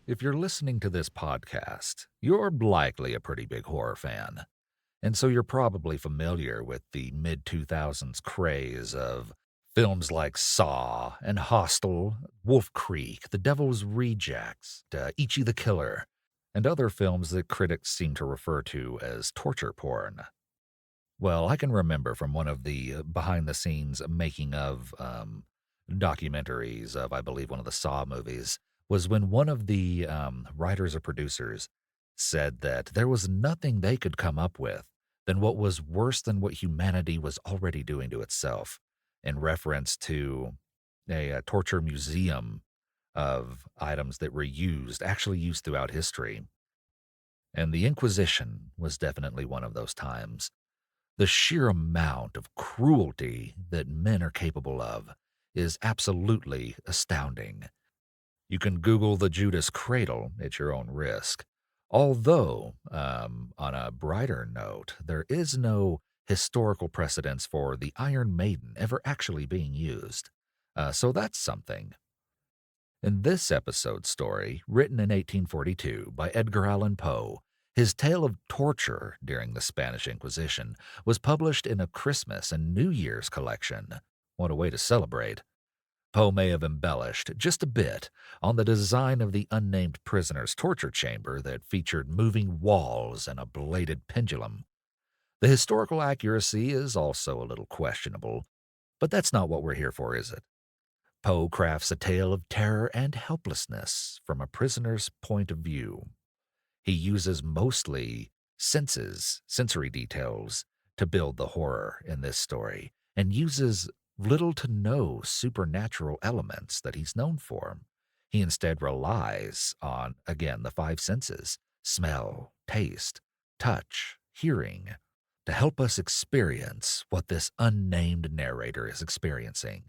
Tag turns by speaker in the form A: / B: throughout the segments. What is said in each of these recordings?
A: If you're listening to this podcast, you're likely a pretty big horror fan. And so you're probably familiar with the mid 2000s craze of films like Saw and Hostel, Wolf Creek, The Devil's Rejects, Ichi the Killer, and other films that critics seem to refer to as torture porn. Well, I can remember from one of the behind the scenes making of documentaries of, I believe, one of the Saw movies, was when one of the writers or producers said that there was nothing they could come up with than what was worse than what humanity was already doing to itself, in reference to a torture museum of items that were actually used throughout history. And the Inquisition was definitely one of those times. The sheer amount of cruelty that men are capable of is absolutely astounding. You can Google the Judas Cradle at your own risk. Although, on a brighter note, there is no historical precedence for the Iron Maiden ever actually being used. So that's something. In this episode's story, written in 1842 by Edgar Allan Poe, his tale of torture during the Spanish Inquisition was published in a Christmas and New Year's collection. What a way to celebrate. Poe may have embellished just a bit on the design of the unnamed prisoner's torture chamber that featured moving walls and a bladed pendulum. The historical accuracy is also a little questionable, but that's not what we're here for, is it? Poe crafts a tale of terror and helplessness from a prisoner's point of view. He uses mostly sensory details, to build the horror in this story, and uses little to no supernatural elements that he's known for. He instead relies on, again, the five senses: smell, taste, touch, hearing, to help us experience what this unnamed narrator is experiencing.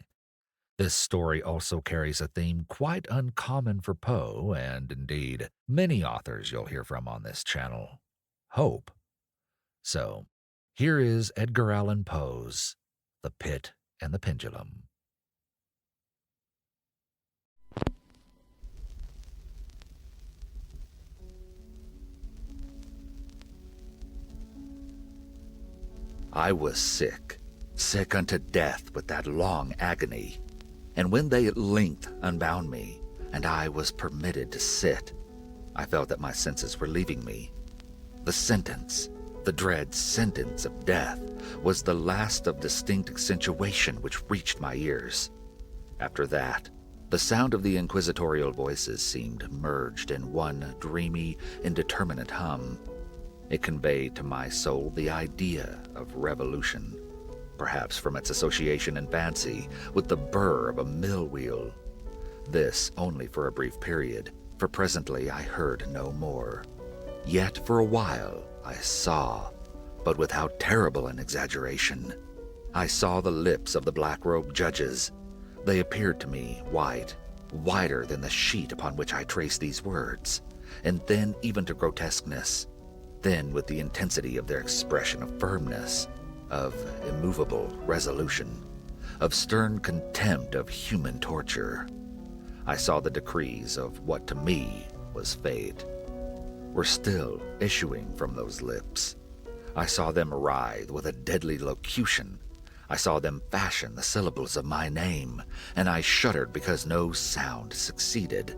A: This story also carries a theme quite uncommon for Poe, and indeed many authors you'll hear from on this channel: hope. So, here is Edgar Allan Poe's The Pit and the Pendulum. I was sick unto death with that long agony. And when they at length unbound me, and I was permitted to sit, I felt that my senses were leaving me. The sentence, the dread sentence of death, was the last of distinct accentuation which reached my ears. After that, the sound of the inquisitorial voices seemed merged in one dreamy, indeterminate hum. It conveyed to my soul the idea of revolution, perhaps from its association in fancy with the burr of a mill wheel. This only for a brief period, for presently I heard no more. Yet for a while I saw, but with how terrible an exaggeration. I saw the lips of the black-robed judges. They appeared to me white, whiter than the sheet upon which I traced these words, and then even to grotesqueness, then with the intensity of their expression of firmness, of immovable resolution, of stern contempt of human torture. I saw the decrees of what to me was fate were still issuing from those lips. I saw them writhe with a deadly locution. I saw them fashion the syllables of my name, and I shuddered because no sound succeeded.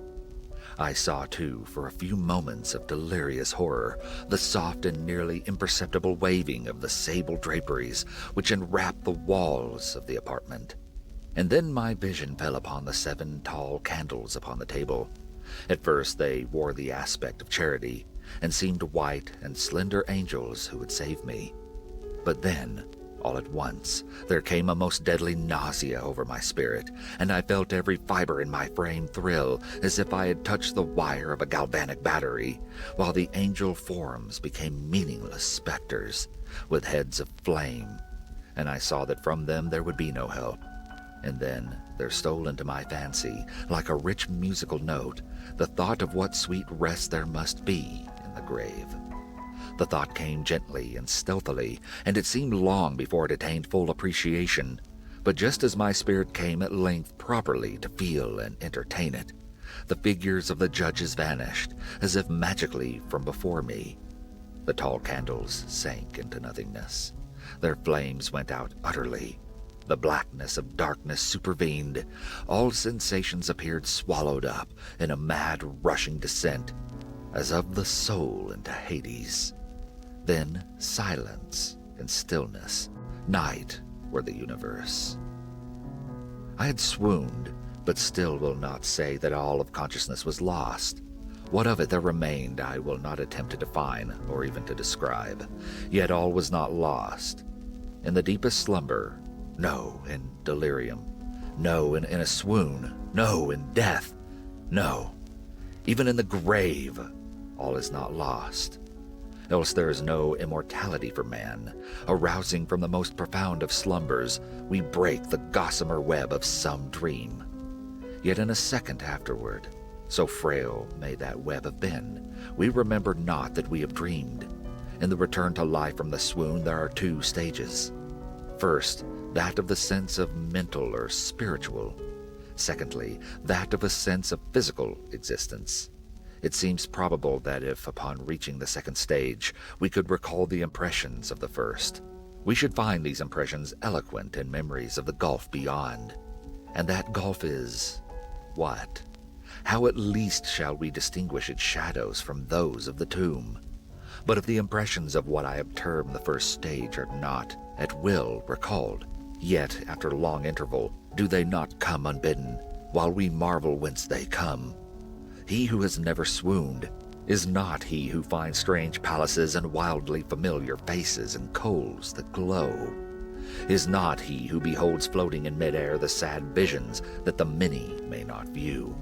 A: I saw, too, for a few moments of delirious horror, the soft and nearly imperceptible waving of the sable draperies which enwrapped the walls of the apartment. And then my vision fell upon the 7 tall candles upon the table. At first they wore the aspect of charity, and seemed white and slender angels who would save me. But then, all at once, there came a most deadly nausea over my spirit, and I felt every fiber in my frame thrill as if I had touched the wire of a galvanic battery, while the angel forms became meaningless specters, with heads of flame, and I saw that from them there would be no help. And then there stole into my fancy, like a rich musical note, the thought of what sweet rest there must be in the grave. The thought came gently and stealthily, and it seemed long before it attained full appreciation. But just as my spirit came at length properly to feel and entertain it, The figures of the judges vanished, as if magically from before me. The tall candles sank into nothingness. Their flames went out utterly. The blackness of darkness supervened. All sensations appeared swallowed up in a mad rushing descent, as of the soul into Hades. Then silence and stillness. Night were the universe. I had swooned, but still will not say that all of consciousness was lost. What of it there remained I will not attempt to define or even to describe. Yet all was not lost. In the deepest slumber, no, in delirium, no, in a swoon, no, in death, no, even in the grave, all is not lost. Else there is no immortality for man. Arousing from the most profound of slumbers, we break the gossamer web of some dream. Yet in a second afterward, so frail may that web have been, we remember not that we have dreamed. In the return to life from the swoon there are two stages. First, that of the sense of mental or spiritual. Secondly, that of a sense of physical existence. It seems probable that if, upon reaching the second stage, we could recall the impressions of the first, we should find these impressions eloquent in memories of the gulf beyond. And that gulf is what? How at least shall we distinguish its shadows from those of the tomb? But if the impressions of what I have termed the first stage are not, at will, recalled, yet after long interval, do they not come unbidden, while we marvel whence they come? He who has never swooned is not he who finds strange palaces and wildly familiar faces and coals that glow. Is not he who beholds floating in midair the sad visions that the many may not view.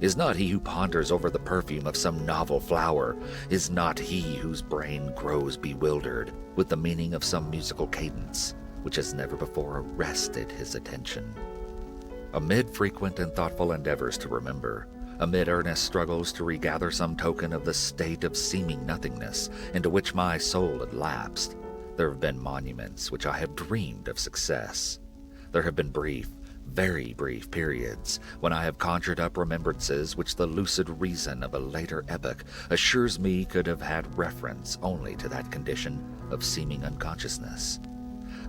A: Is not he who ponders over the perfume of some novel flower. Is not he whose brain grows bewildered with the meaning of some musical cadence which has never before arrested his attention. Amid frequent and thoughtful endeavors to remember, amid earnest struggles to regather some token of the state of seeming nothingness into which my soul had lapsed, there have been monuments which I have dreamed of success. There have been brief, very brief periods when I have conjured up remembrances which the lucid reason of a later epoch assures me could have had reference only to that condition of seeming unconsciousness.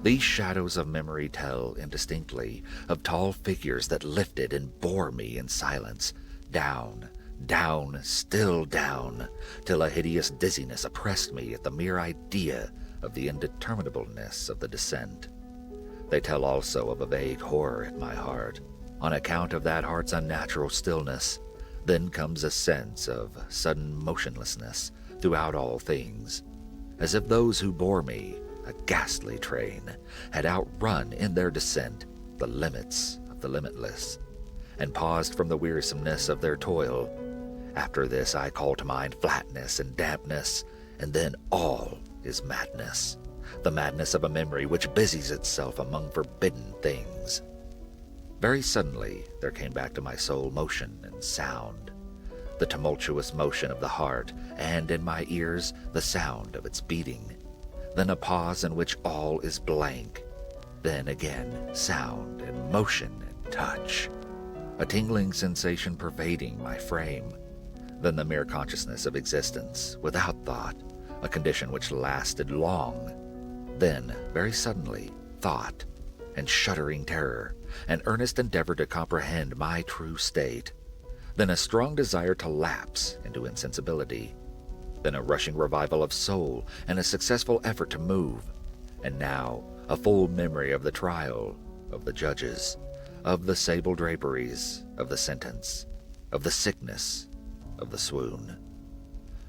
A: These shadows of memory tell indistinctly of tall figures that lifted and bore me in silence, down, down, still down, till a hideous dizziness oppressed me at the mere idea of the indeterminableness of the descent. They tell also of a vague horror at my heart, on account of that heart's unnatural stillness. Then comes a sense of sudden motionlessness throughout all things, as if those who bore me, a ghastly train, had outrun in their descent the limits of the limitless, and paused from the wearisomeness of their toil. After this I call to mind flatness and dampness, and then all is madness, the madness of a memory which busies itself among forbidden things. Very suddenly there came back to my soul motion and sound, the tumultuous motion of the heart, and in my ears the sound of its beating. Then a pause in which all is blank. Then again sound and motion and touch, a tingling sensation pervading my frame. Then the mere consciousness of existence, without thought, a condition which lasted long. Then, very suddenly, thought, and shuddering terror, an earnest endeavor to comprehend my true state. Then a strong desire to lapse into insensibility. Then a rushing revival of soul and a successful effort to move. And now a full memory of the trial, of the judges, of the sable draperies, of the sentence, of the sickness, of the swoon.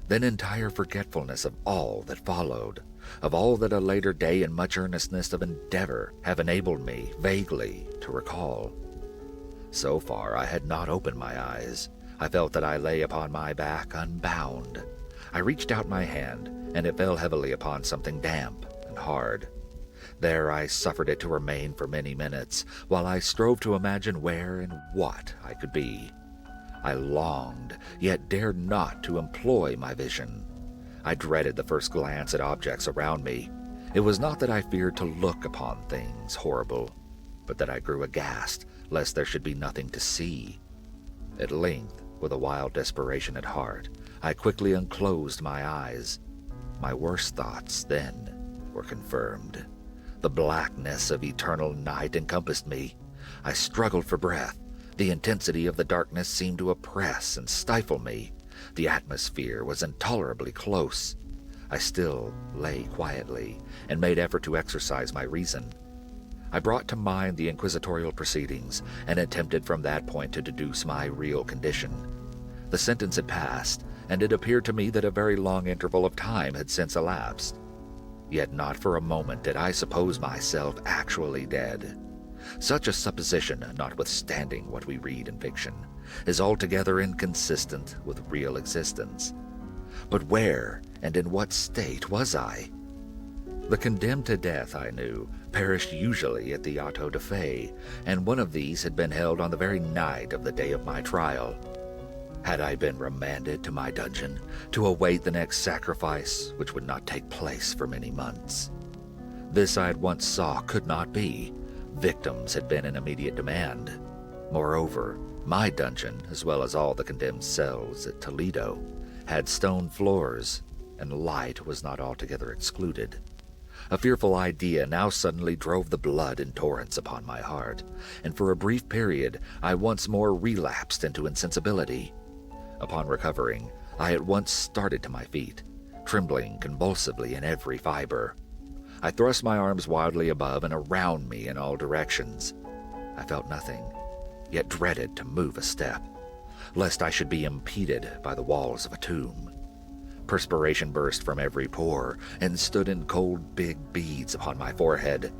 A: Then entire forgetfulness of all that followed, of all that a later day and much earnestness of endeavor have enabled me vaguely to recall. So far I had not opened my eyes. I felt that I lay upon my back unbound. I reached out my hand, and it fell heavily upon something damp and hard. There I suffered it to remain for many minutes, while I strove to imagine where and what I could be. I longed, yet dared not to employ my vision. I dreaded the first glance at objects around me. It was not that I feared to look upon things horrible, but that I grew aghast lest there should be nothing to see. At length, with a wild desperation at heart, I quickly unclosed my eyes. My worst thoughts, then, were confirmed. The blackness of eternal night encompassed me. I struggled for breath. The intensity of the darkness seemed to oppress and stifle me. The atmosphere was intolerably close. I still lay quietly and made effort to exercise my reason. I brought to mind the inquisitorial proceedings and attempted from that point to deduce my real condition. The sentence had passed, and it appeared to me that a very long interval of time had since elapsed. Yet not for a moment did I suppose myself actually dead. Such a supposition, notwithstanding what we read in fiction, is altogether inconsistent with real existence. But where and in what state was I? The condemned to death, I knew, perished usually at the auto da fe, and one of these had been held on the very night of the day of my trial. Had I been remanded to my dungeon to await the next sacrifice, which would not take place for many months? This I at once saw could not be. Victims had been in immediate demand. Moreover, my dungeon, as well as all the condemned cells at Toledo, had stone floors, and light was not altogether excluded. A fearful idea now suddenly drove the blood in torrents upon my heart, and for a brief period I once more relapsed into insensibility. Upon recovering, I at once started to my feet, trembling convulsively in every fiber. I thrust my arms wildly above and around me in all directions. I felt nothing, yet dreaded to move a step, lest I should be impeded by the walls of a tomb. Perspiration burst from every pore and stood in cold big beads upon my forehead.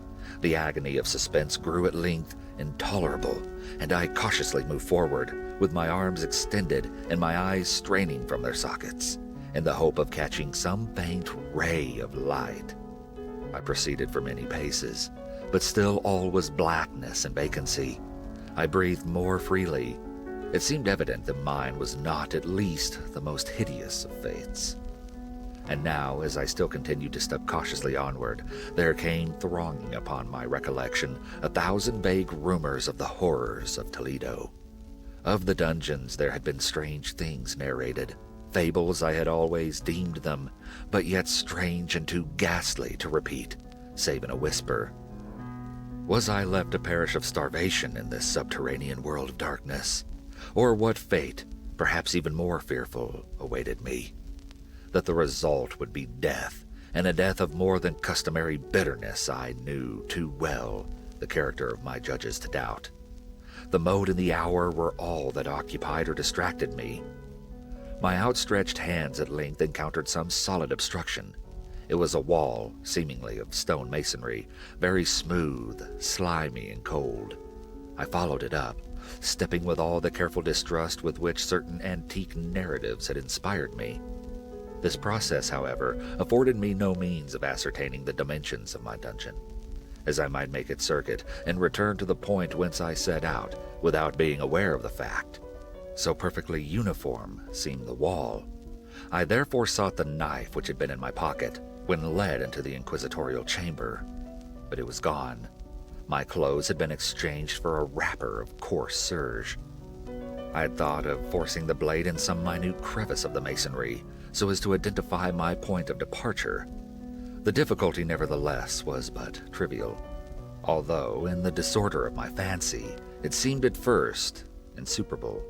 A: The agony of suspense grew at length intolerable, and I cautiously moved forward, with my arms extended and my eyes straining from their sockets, in the hope of catching some faint ray of light. I proceeded for many paces, but still all was blackness and vacancy. I breathed more freely. It seemed evident that mine was not at least the most hideous of fates. And now, as I still continued to step cautiously onward, there came thronging upon my recollection 1,000 vague rumors of the horrors of Toledo. Of the dungeons there had been strange things narrated, fables I had always deemed them, but yet strange and too ghastly to repeat, save in a whisper. Was I left to perish of starvation in this subterranean world of darkness? Or what fate, perhaps even more fearful, awaited me? That the result would be death, and a death of more than customary bitterness I knew too well the character of my judges to doubt. The mode and the hour were all that occupied or distracted me. My outstretched hands at length encountered some solid obstruction. It was a wall, seemingly of stone masonry, very smooth, slimy, and cold. I followed it up, stepping with all the careful distrust with which certain antique narratives had inspired me. This process, however, afforded me no means of ascertaining the dimensions of my dungeon, as I might make its circuit and return to the point whence I set out without being aware of the fact. So perfectly uniform seemed the wall. I therefore sought the knife which had been in my pocket when led into the inquisitorial chamber, but it was gone. My clothes had been exchanged for a wrapper of coarse serge. I had thought of forcing the blade in some minute crevice of the masonry, so as to identify my point of departure. The difficulty, nevertheless, was but trivial, although, in the disorder of my fancy, it seemed at first insuperable.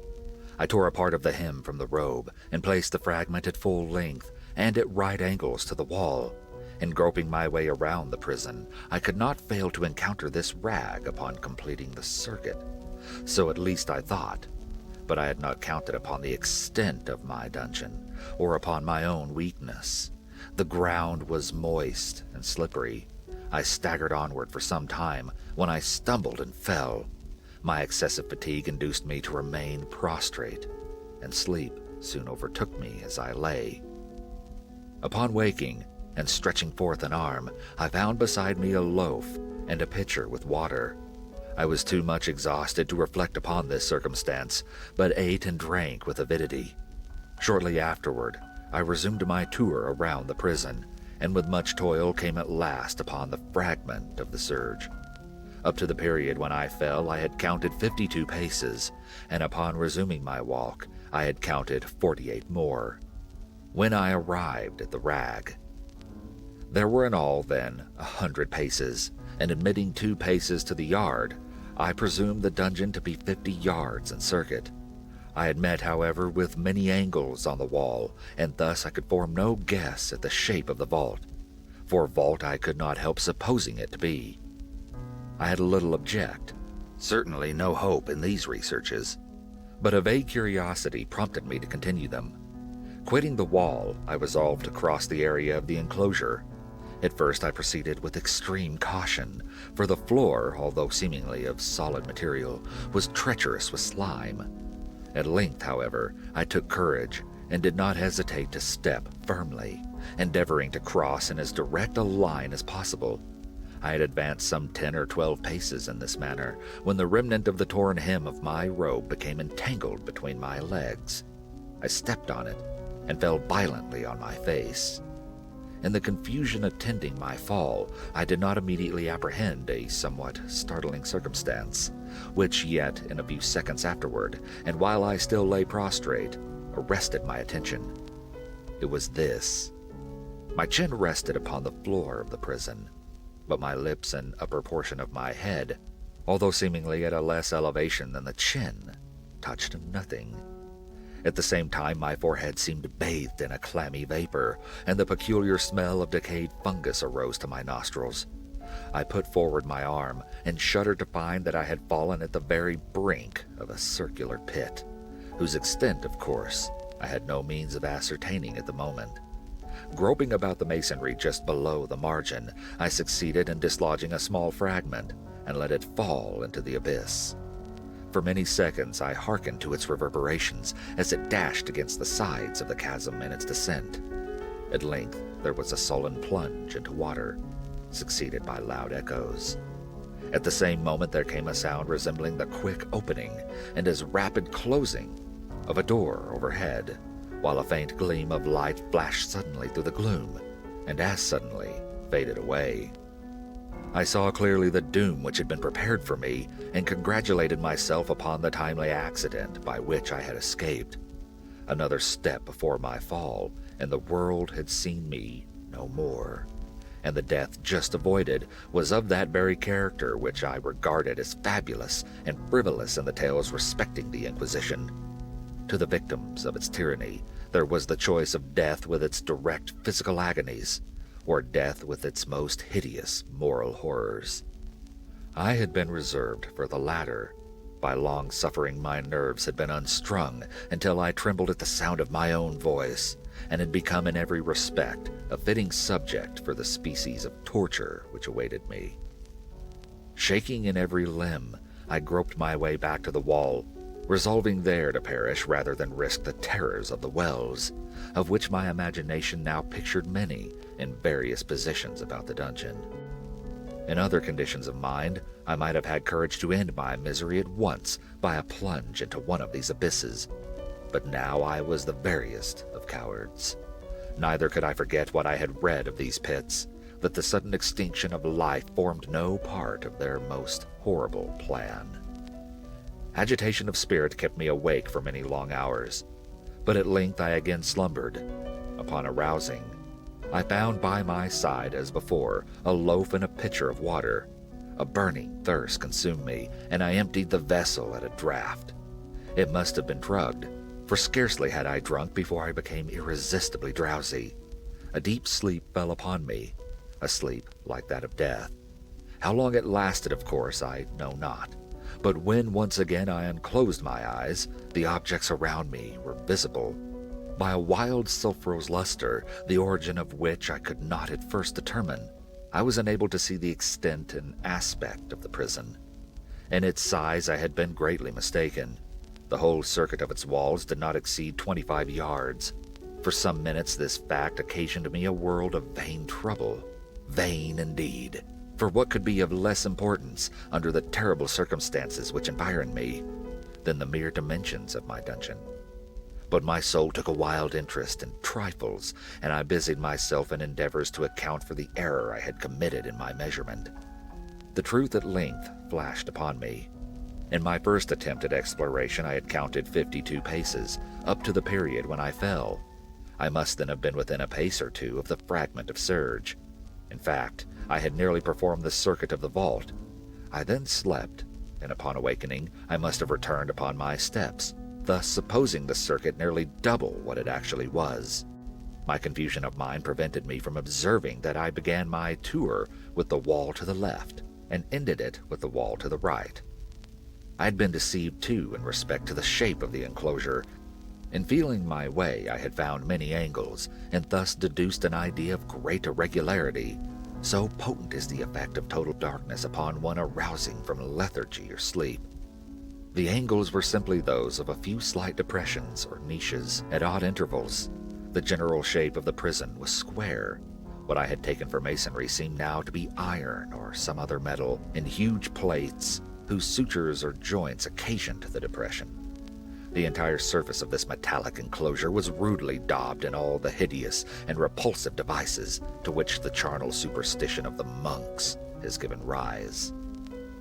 A: I tore a part of the hem from the robe and placed the fragment at full length and at right angles to the wall. In groping my way around the prison, I could not fail to encounter this rag upon completing the circuit. So at least I thought, but I had not counted upon the extent of my dungeon, or upon my own weakness. The ground was moist and slippery. I staggered onward for some time when I stumbled and fell. My excessive fatigue induced me to remain prostrate, and sleep soon overtook me as I lay. Upon waking, and stretching forth an arm, I found beside me a loaf and a pitcher with water. I was too much exhausted to reflect upon this circumstance, but ate and drank with avidity. Shortly afterward, I resumed my tour around the prison, and with much toil came at last upon the fragment of the serge. Up to the period when I fell, I had counted 52 paces, and upon resuming my walk, I had counted 48 more. When I arrived at the rag, there were in all, then, 100 paces, and admitting 2 paces to the yard, I presumed the dungeon to be 50 yards in circuit. I had met, however, with many angles on the wall, and thus I could form no guess at the shape of the vault, for vault I could not help supposing it to be. I had little object, certainly no hope in these researches, but a vague curiosity prompted me to continue them. Quitting the wall, I resolved to cross the area of the enclosure. At first I proceeded with extreme caution, for the floor, although seemingly of solid material, was treacherous with slime. At length, however, I took courage and did not hesitate to step firmly, endeavoring to cross in as direct a line as possible. I had advanced some 10 or 12 paces in this manner when the remnant of the torn hem of my robe became entangled between my legs. I stepped on it and fell violently on my face. In the confusion attending my fall, I did not immediately apprehend a somewhat startling circumstance, which yet, in a few seconds afterward, and while I still lay prostrate, arrested my attention. It was this. My chin rested upon the floor of the prison, but my lips and upper portion of my head, although seemingly at a less elevation than the chin, touched nothing. At the same time, my forehead seemed bathed in a clammy vapor, and the peculiar smell of decayed fungus arose to my nostrils. I put forward my arm and shuddered to find that I had fallen at the very brink of a circular pit, whose extent, of course, I had no means of ascertaining at the moment. Groping about the masonry just below the margin, I succeeded in dislodging a small fragment and let it fall into the abyss. For many seconds I hearkened to its reverberations as it dashed against the sides of the chasm in its descent. At length there was a sullen plunge into water, succeeded by loud echoes. At the same moment there came a sound resembling the quick opening and as rapid closing of a door overhead, while a faint gleam of light flashed suddenly through the gloom, and as suddenly faded away. I saw clearly the doom which had been prepared for me, and congratulated myself upon the timely accident by which I had escaped. Another step before my fall, and the world had seen me no more, and the death just avoided was of that very character which I regarded as fabulous and frivolous in the tales respecting the Inquisition. To the victims of its tyranny, there was the choice of death with its direct physical agonies, or death with its most hideous moral horrors. I had been reserved for the latter. By long suffering, my nerves had been unstrung until I trembled at the sound of my own voice, and had become in every respect a fitting subject for the species of torture which awaited me. Shaking in every limb, I groped my way back to the wall, resolving there to perish rather than risk the terrors of the wells, of which my imagination now pictured many in various positions about the dungeon. In other conditions of mind, I might have had courage to end my misery at once by a plunge into one of these abysses, but now I was the veriest of cowards. Neither could I forget what I had read of these pits, that the sudden extinction of life formed no part of their most horrible plan. Agitation of spirit kept me awake for many long hours, but at length I again slumbered. Upon arousing, I found by my side, as before, a loaf and a pitcher of water. A burning thirst consumed me, and I emptied the vessel at a draught. It must have been drugged, for scarcely had I drunk before I became irresistibly drowsy. A deep sleep fell upon me, a sleep like that of death. How long it lasted, of course, I know not. But when once again I unclosed my eyes, the objects around me were visible. By a wild sulphurous luster, the origin of which I could not at first determine, I was enabled to see the extent and aspect of the prison. In its size I had been greatly mistaken. The whole circuit of its walls did not exceed 25 yards. For some minutes this fact occasioned me a world of vain trouble. Vain indeed. For what could be of less importance, under the terrible circumstances which environed me, than the mere dimensions of my dungeon? But my soul took a wild interest in trifles, and I busied myself in endeavors to account for the error I had committed in my measurement. The truth at length flashed upon me. In my first attempt at exploration, I had counted 52 paces, up to the period when I fell. I must then have been within a pace or two of the fragment of surge. In fact, I had nearly performed the circuit of the vault. I then slept, and upon awakening, I must have returned upon my steps, thus supposing the circuit nearly double what it actually was. My confusion of mind prevented me from observing that I began my tour with the wall to the left, and ended it with the wall to the right. I had been deceived, too, in respect to the shape of the enclosure. In feeling my way, I had found many angles, and thus deduced an idea of great irregularity. So potent is the effect of total darkness upon one arousing from lethargy or sleep. The angles were simply those of a few slight depressions or niches at odd intervals. The general shape of the prison was square. What I had taken for masonry seemed now to be iron or some other metal in huge plates whose sutures or joints occasioned the depression. The entire surface of this metallic enclosure was rudely daubed in all the hideous and repulsive devices to which the charnel superstition of the monks has given rise.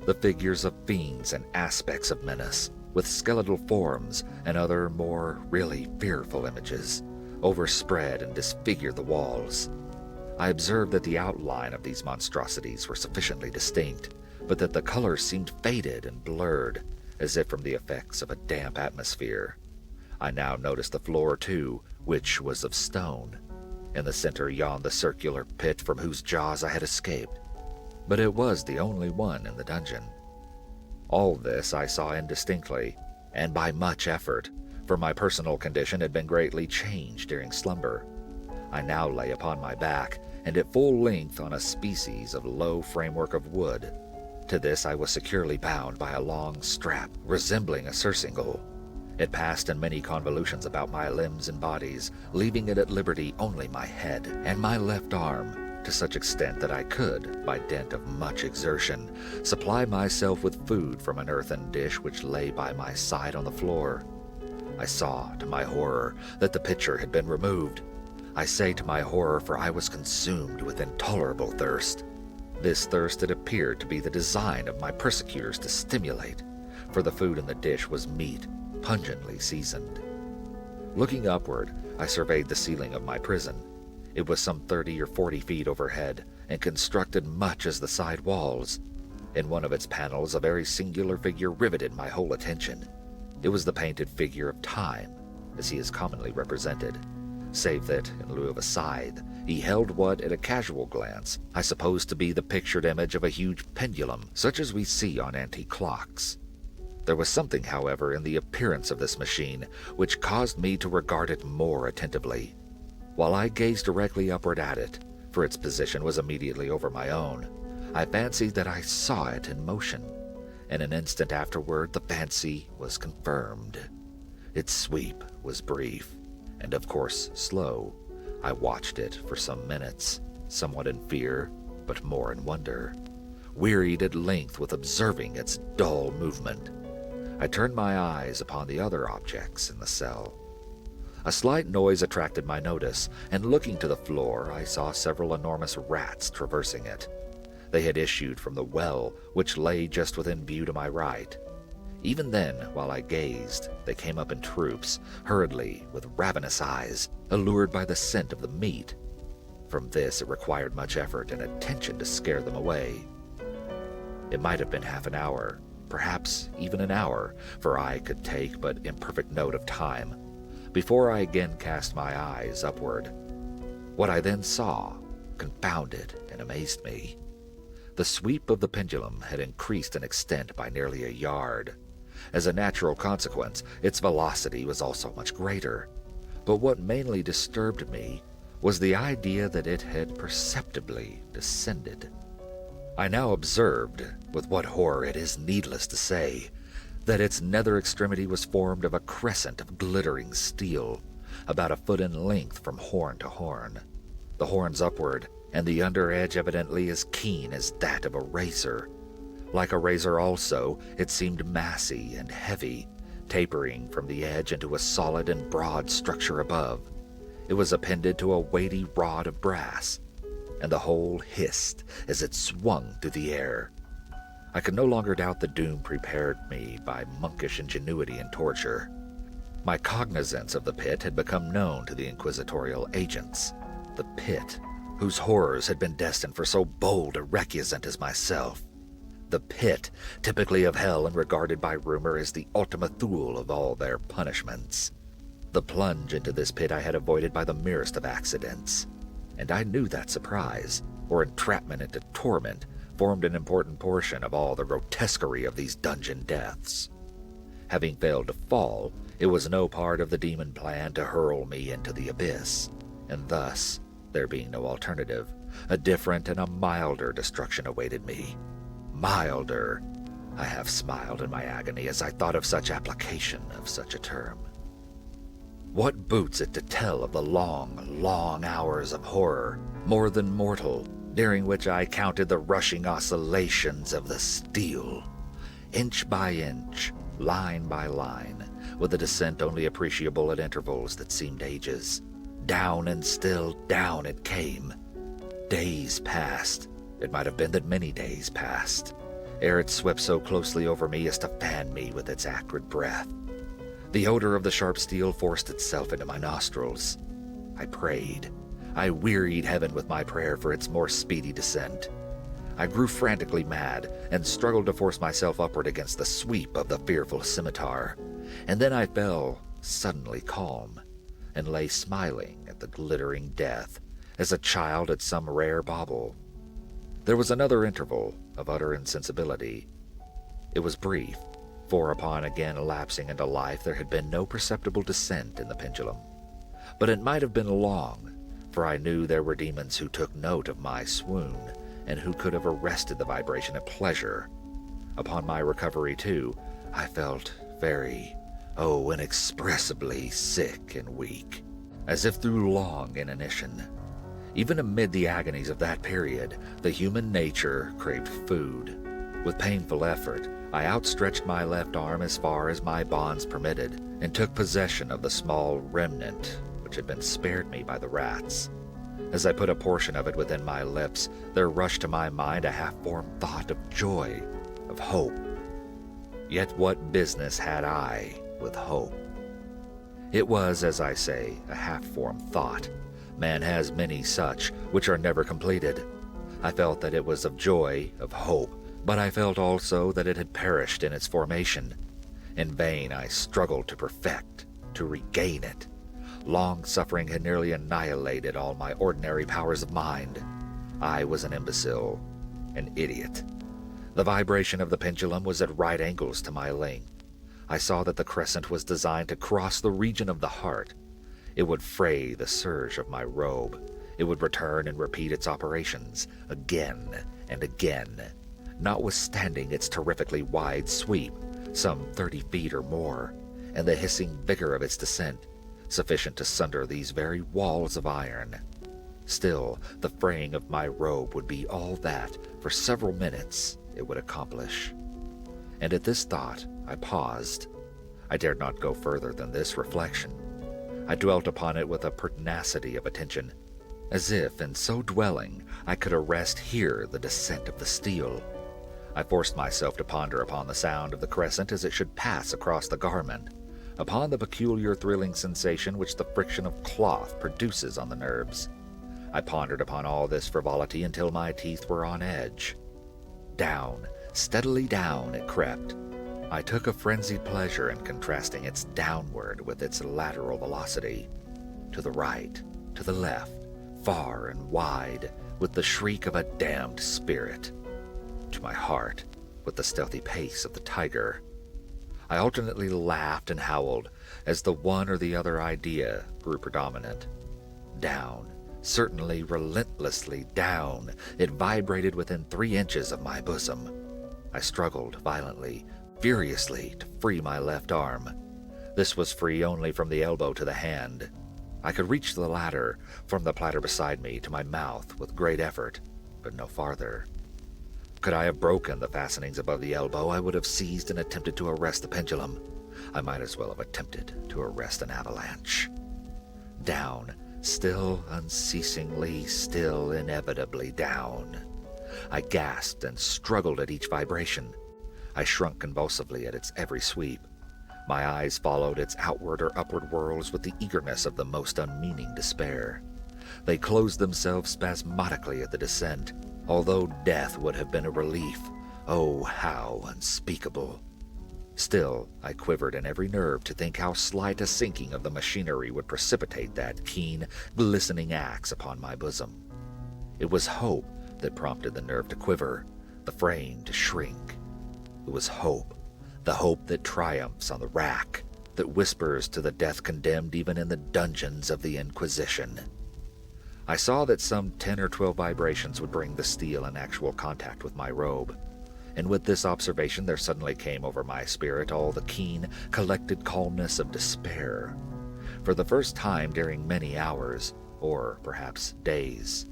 A: The figures of fiends and aspects of menace, with skeletal forms and other more really fearful images, overspread and disfigured the walls. I observed that the outline of these monstrosities were sufficiently distinct, but that the colors seemed faded and blurred, as if from the effects of a damp atmosphere. I now noticed the floor, too, which was of stone. In the center yawned the circular pit from whose jaws I had escaped, but it was the only one in the dungeon. All this I saw indistinctly, and by much effort, for my personal condition had been greatly changed during slumber. I now lay upon my back, and at full length on a species of low framework of wood. To this I was securely bound by a long strap resembling a surcingle. It passed in many convolutions about my limbs and bodies, leaving it at liberty only my head and my left arm, to such extent that I could, by dint of much exertion, supply myself with food from an earthen dish which lay by my side on the floor. I saw, to my horror, that the pitcher had been removed. I say to my horror, for I was consumed with intolerable thirst. This thirst it appeared to be the design of my persecutors to stimulate, for the food in the dish was meat, pungently seasoned. Looking upward, I surveyed the ceiling of my prison. It was some 30 or 40 feet overhead, and constructed much as the side walls. In one of its panels, a very singular figure riveted my whole attention. It was the painted figure of Time, as he is commonly represented, save that, in lieu of a scythe, he held what, at a casual glance, I supposed to be the pictured image of a huge pendulum, such as we see on antique clocks. There was something, however, in the appearance of this machine which caused me to regard it more attentively. While I gazed directly upward at it, for its position was immediately over my own, I fancied that I saw it in motion, and an instant afterward the fancy was confirmed. Its sweep was brief, and of course slow. I watched it for some minutes, somewhat in fear, but more in wonder, wearied at length with observing its dull movement. I turned my eyes upon the other objects in the cell. A slight noise attracted my notice, and looking to the floor, I saw several enormous rats traversing it. They had issued from the well, which lay just within view to my right. Even then, while I gazed, they came up in troops, hurriedly, with ravenous eyes, allured by the scent of the meat. From this it required much effort and attention to scare them away. It might have been half an hour, perhaps even an hour, for I could take but imperfect note of time, before I again cast my eyes upward. What I then saw confounded and amazed me. The sweep of the pendulum had increased in extent by nearly a yard. As a natural consequence, its velocity was also much greater. But what mainly disturbed me was the idea that it had perceptibly descended. I now observed, with what horror it is needless to say, that its nether extremity was formed of a crescent of glittering steel, about a foot in length from horn to horn. The horns upward, and the under edge evidently as keen as that of a razor. Like a razor also, it seemed massy and heavy, tapering from the edge into a solid and broad structure above. It was appended to a weighty rod of brass, and the whole hissed as it swung through the air. I could no longer doubt the doom prepared me by monkish ingenuity and torture. My cognizance of the pit had become known to the inquisitorial agents. The pit, whose horrors had been destined for so bold a recusant as myself. The pit, typically of hell and regarded by rumor as the ultima thule of all their punishments. The plunge into this pit I had avoided by the merest of accidents, and I knew that surprise, or entrapment into torment, formed an important portion of all the grotesquerie of these dungeon deaths. Having failed to fall, it was no part of the demon plan to hurl me into the abyss, and thus, there being no alternative, a different and a milder destruction awaited me. Milder. I half smiled in my agony as I thought of such application of such a term. What boots it to tell of the long, long hours of horror, more than mortal, during which I counted the rushing oscillations of the steel, inch by inch, line by line, with a descent only appreciable at intervals that seemed ages. Down and still down it came. Days passed. It might have been that many days passed, ere it swept so closely over me as to fan me with its acrid breath. The odor of the sharp steel forced itself into my nostrils. I prayed. I wearied heaven with my prayer for its more speedy descent. I grew frantically mad and struggled to force myself upward against the sweep of the fearful scimitar, and then I fell suddenly calm and lay smiling at the glittering death as a child at some rare bauble. There was another interval of utter insensibility. It was brief, for upon again lapsing into life there had been no perceptible descent in the pendulum. But it might have been long, for I knew there were demons who took note of my swoon and who could have arrested the vibration at pleasure. Upon my recovery, too, I felt very, inexpressibly sick and weak, as if through long inanition. Even amid the agonies of that period, the human nature craved food. With painful effort, I outstretched my left arm as far as my bonds permitted and took possession of the small remnant which had been spared me by the rats. As I put a portion of it within my lips, there rushed to my mind a half-formed thought of joy, of hope. Yet what business had I with hope? It was, as I say, a half-formed thought. Man has many such, which are never completed. I felt that it was of joy, of hope, but I felt also that it had perished in its formation. In vain I struggled to perfect, to regain it. Long suffering had nearly annihilated all my ordinary powers of mind. I was an imbecile, an idiot. The vibration of the pendulum was at right angles to my length. I saw that the crescent was designed to cross the region of the heart. It would fray the serge of my robe. It would return and repeat its operations again and again, notwithstanding its terrifically wide sweep, some 30 feet or more, and the hissing vigor of its descent, sufficient to sunder these very walls of iron. Still, the fraying of my robe would be all that, for several minutes, it would accomplish. And at this thought, I paused. I dared not go further than this reflection. I dwelt upon it with a pertinacity of attention, as if, in so dwelling, I could arrest here the descent of the steel. I forced myself to ponder upon the sound of the crescent as it should pass across the garment, upon the peculiar thrilling sensation which the friction of cloth produces on the nerves. I pondered upon all this frivolity until my teeth were on edge. Down, steadily down it crept. I took a frenzied pleasure in contrasting its downward with its lateral velocity. To the right, to the left, far and wide, with the shriek of a damned spirit. To my heart, with the stealthy pace of the tiger. I alternately laughed and howled as the one or the other idea grew predominant. Down, certainly relentlessly down, it vibrated within 3 inches of my bosom. I struggled violently, furiously, to free my left arm. This was free only from the elbow to the hand. I could reach the latter, from the platter beside me to my mouth with great effort, but no farther. Could I have broken the fastenings above the elbow, I would have seized and attempted to arrest the pendulum. I might as well have attempted to arrest an avalanche. Down, still unceasingly, still inevitably down. I gasped and struggled at each vibration. I shrunk convulsively at its every sweep. My eyes followed its outward or upward whirls with the eagerness of the most unmeaning despair. They closed themselves spasmodically at the descent, although death would have been a relief. Oh, how unspeakable. Still, I quivered in every nerve to think how slight a sinking of the machinery would precipitate that keen, glistening axe upon my bosom. It was hope that prompted the nerve to quiver, the frame to shrink. It was hope, the hope that triumphs on the rack, that whispers to the death-condemned even in the dungeons of the Inquisition. I saw that some 10 or 12 vibrations would bring the steel in actual contact with my robe, and with this observation there suddenly came over my spirit all the keen, collected calmness of despair. For the first time during many hours, or perhaps days,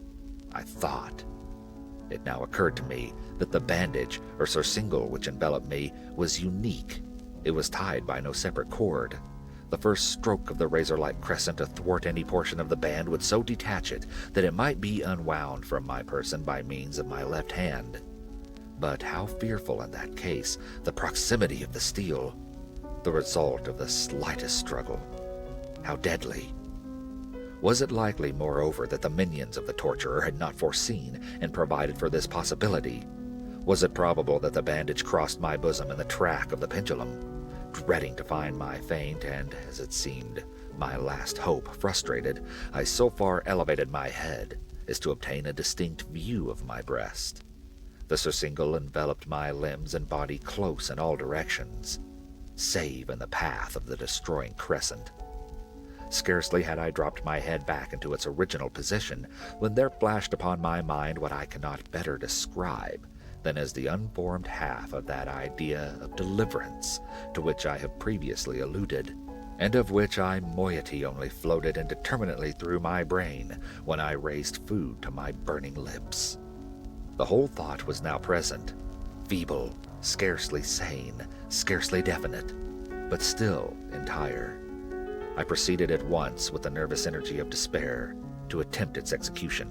A: I thought. It now occurred to me that the bandage or surcingle which enveloped me was unique. It was tied by no separate cord. The first stroke of the razor-like crescent athwart any portion of the band would so detach it that it might be unwound from my person by means of my left hand. But how fearful in that case the proximity of the steel, the result of the slightest struggle. How deadly. Was it likely, moreover, that the minions of the torturer had not foreseen and provided for this possibility? Was it probable that the bandage crossed my bosom in the track of the pendulum? Dreading to find my feint and, as it seemed, my last hope frustrated, I so far elevated my head as to obtain a distinct view of my breast. The surcingle enveloped my limbs and body close in all directions, save in the path of the destroying crescent. Scarcely had I dropped my head back into its original position when there flashed upon my mind what I cannot better describe than as the unformed half of that idea of deliverance to which I have previously alluded, and of which I moiety only floated indeterminately through my brain when I raised food to my burning lips. The whole thought was now present, feeble, scarcely sane, scarcely definite, but still entire. I proceeded at once with the nervous energy of despair to attempt its execution.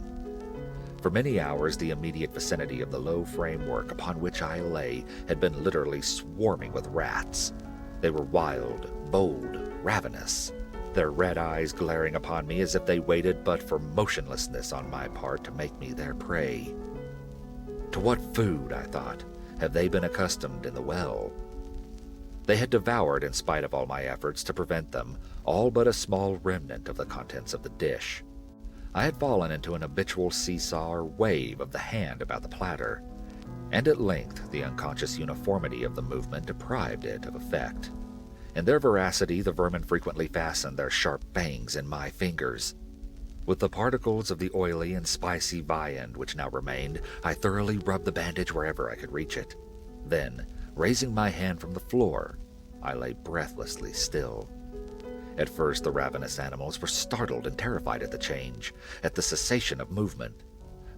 A: For many hours the immediate vicinity of the low framework upon which I lay had been literally swarming with rats. They were wild, bold, ravenous, their red eyes glaring upon me as if they waited but for motionlessness on my part to make me their prey. To what food, I thought, have they been accustomed in the well? They had devoured, in spite of all my efforts to prevent them, all but a small remnant of the contents of the dish. I had fallen into an habitual seesaw or wave of the hand about the platter, and at length the unconscious uniformity of the movement deprived it of effect. In their voracity the vermin frequently fastened their sharp fangs in my fingers. With the particles of the oily and spicy viand which now remained, I thoroughly rubbed the bandage wherever I could reach it. Then, raising my hand from the floor, I lay breathlessly still. At first the ravenous animals were startled and terrified at the change, at the cessation of movement.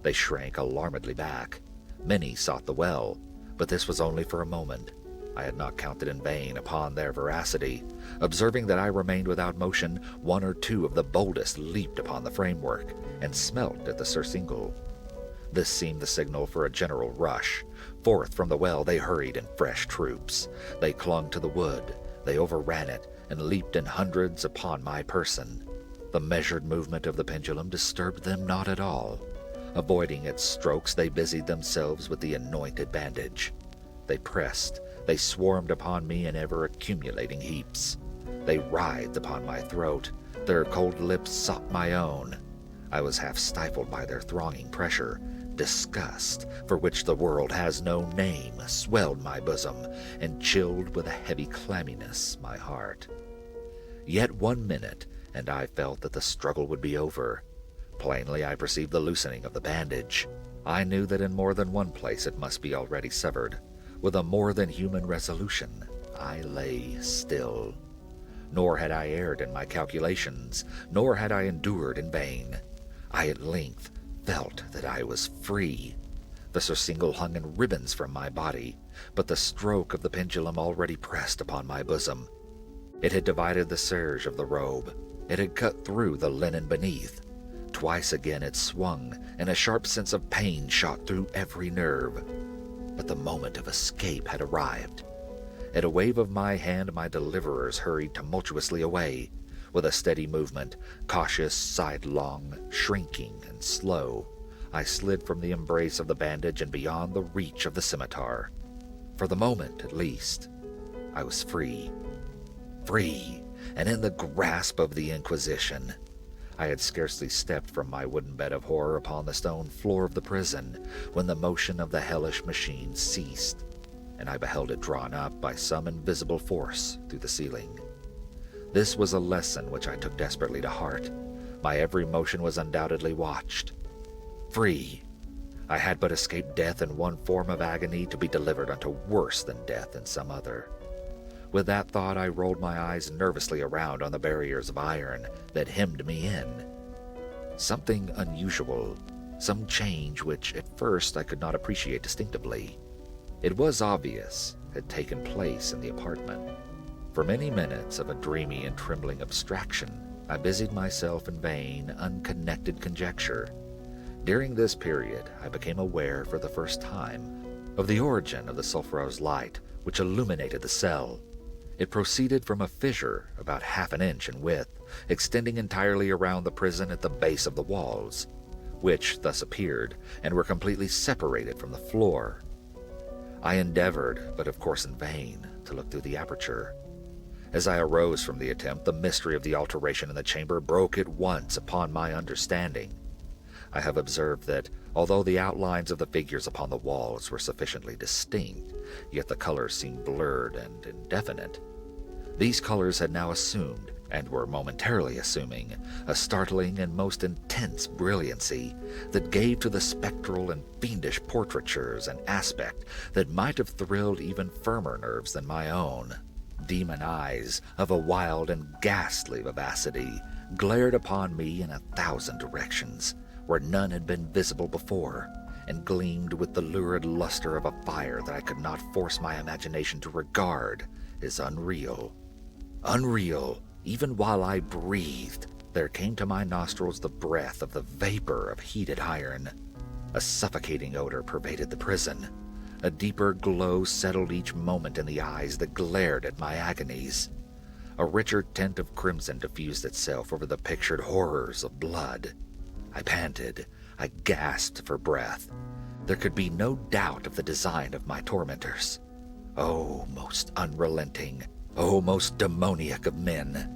A: They shrank alarmedly back. Many sought the well, but this was only for a moment. I had not counted in vain upon their voracity. Observing that I remained without motion, one or two of the boldest leaped upon the framework and smelt at the surcingle. This seemed the signal for a general rush. Forth from the well they hurried in fresh troops. They clung to the wood, they overran it, and leaped in hundreds upon my person. The measured movement of the pendulum disturbed them not at all. Avoiding its strokes, they busied themselves with the anointed bandage. They pressed, they swarmed upon me in ever-accumulating heaps. They writhed upon my throat, their cold lips sought my own. I was half stifled by their thronging pressure. Disgust, for which the world has no name, swelled my bosom, and chilled with a heavy clamminess my heart. Yet 1 minute, and I felt that the struggle would be over. Plainly I perceived the loosening of the bandage. I knew that in more than one place it must be already severed. With a more than human resolution, I lay still. Nor had I erred in my calculations, nor had I endured in vain. I at length felt that I was free. The surcingle hung in ribbons from my body, but the stroke of the pendulum already pressed upon my bosom. It had divided the serge of the robe. It had cut through the linen beneath. Twice again it swung, and a sharp sense of pain shot through every nerve. But the moment of escape had arrived. At a wave of my hand, my deliverers hurried tumultuously away, with a steady movement, cautious, sidelong, shrinking, and slow. I slid from the embrace of the bandage and beyond the reach of the scimitar. For the moment, at least, I was free. Free, and in the grasp of the Inquisition. I had scarcely stepped from my wooden bed of horror upon the stone floor of the prison when the motion of the hellish machine ceased, and I beheld it drawn up by some invisible force through the ceiling. This was a lesson which I took desperately to heart. My every motion was undoubtedly watched. Free! I had but escaped death in one form of agony to be delivered unto worse than death in some other. With that thought, I rolled my eyes nervously around on the barriers of iron that hemmed me in. Something unusual, some change which at first I could not appreciate distinctively. It was obvious had taken place in the apartment. For many minutes of a dreamy and trembling abstraction, I busied myself in vain, unconnected conjecture. During this period, I became aware for the first time of the origin of the sulphurous light which illuminated the cell. It proceeded from a fissure about half an inch in width, extending entirely around the prison at the base of the walls, which thus appeared and were completely separated from the floor. I endeavored, but of course in vain, to look through the aperture. As I arose from the attempt, the mystery of the alteration in the chamber broke at once upon my understanding. I have observed that, although the outlines of the figures upon the walls were sufficiently distinct, yet the colors seemed blurred and indefinite. These colors had now assumed, and were momentarily assuming, a startling and most intense brilliancy that gave to the spectral and fiendish portraitures an aspect that might have thrilled even firmer nerves than my own. Demon eyes of a wild and ghastly vivacity glared upon me in 1,000 directions, where none had been visible before, and gleamed with the lurid luster of a fire that I could not force my imagination to regard as unreal. Unreal, even while I breathed, there came to my nostrils the breath of the vapor of heated iron. A suffocating odor pervaded the prison. A deeper glow settled each moment in the eyes that glared at my agonies. A richer tint of crimson diffused itself over the pictured horrors of blood. I panted. I gasped for breath. There could be no doubt of the design of my tormentors. Oh, most unrelenting, oh, most demoniac of men!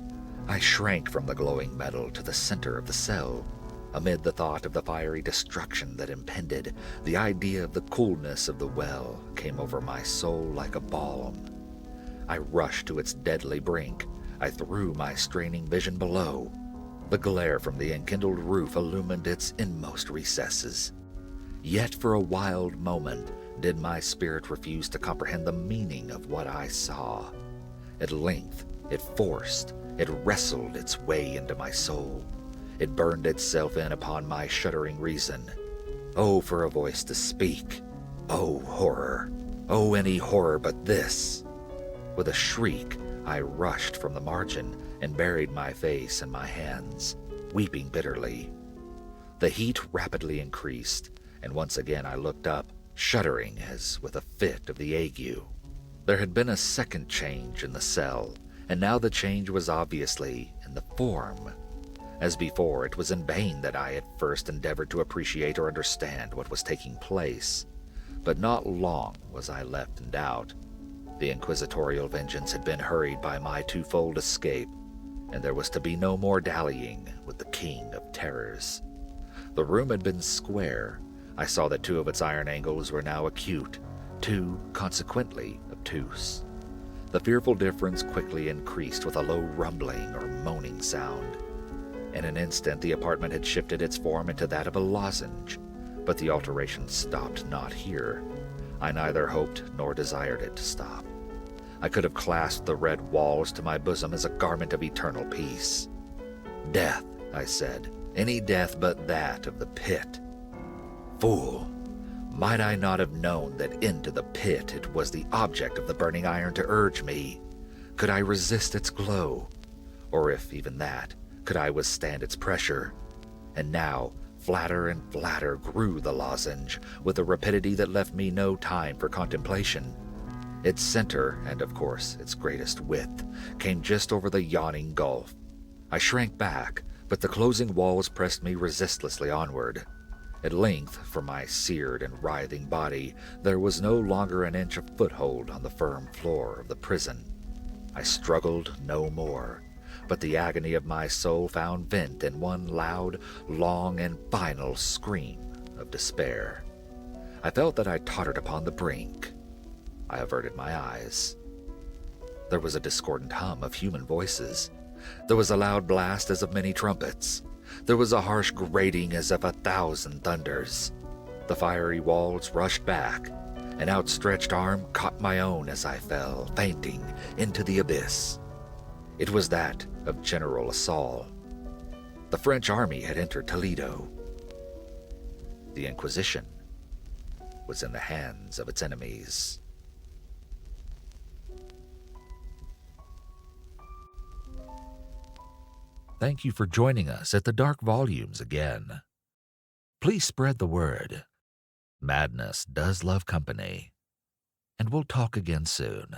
A: I shrank from the glowing metal to the center of the cell. Amid the thought of the fiery destruction that impended, the idea of the coolness of the well came over my soul like a balm. I rushed to its deadly brink. I threw my straining vision below. The glare from the enkindled roof illumined its inmost recesses. Yet for a wild moment did my spirit refuse to comprehend the meaning of what I saw. At length it wrestled its way into my soul. It burned itself in upon my shuddering reason. Oh, for a voice to speak! Oh, horror! Oh, any horror but this! With a shriek, I rushed from the margin and buried my face in my hands, weeping bitterly. The heat rapidly increased, and once again I looked up, shuddering as with a fit of the ague. There had been a second change in the cell, and now the change was obviously in the form. As before, it was in vain that I at first endeavored to appreciate or understand what was taking place. But not long was I left in doubt. The inquisitorial vengeance had been hurried by my twofold escape, and there was to be no more dallying with the king of terrors. The room had been square. I saw that 2 of its iron angles were now acute, 2 consequently obtuse. The fearful difference quickly increased with a low rumbling or moaning sound. In an instant the apartment had shifted its form into that of a lozenge, but the alteration stopped not here. I neither hoped nor desired it to stop. I could have clasped the red walls to my bosom as a garment of eternal peace. Death, I said, any death but that of the pit. Fool! Might I not have known that into the pit it was the object of the burning iron to urge me? Could I resist its glow? Or if even that, could I withstand its pressure? And now, flatter and flatter grew the lozenge, with a rapidity that left me no time for contemplation. Its center, and of course its greatest width, came just over the yawning gulf. I shrank back, but the closing walls pressed me resistlessly onward. At length, for my seared and writhing body, there was no longer an inch of foothold on the firm floor of the prison. I struggled no more, but the agony of my soul found vent in one loud, long, and final scream of despair. I felt that I tottered upon the brink. I averted my eyes. There was a discordant hum of human voices. There was a loud blast as of many trumpets. There was a harsh grating as of 1,000 thunders. The fiery walls rushed back. An outstretched arm caught my own as I fell, fainting, into the abyss. It was that of General Assault. The French army had entered Toledo. The Inquisition was in the hands of its enemies. Thank you for joining us at the Dark Volumes again. Please spread the word. Madness does love company, and we'll talk again soon.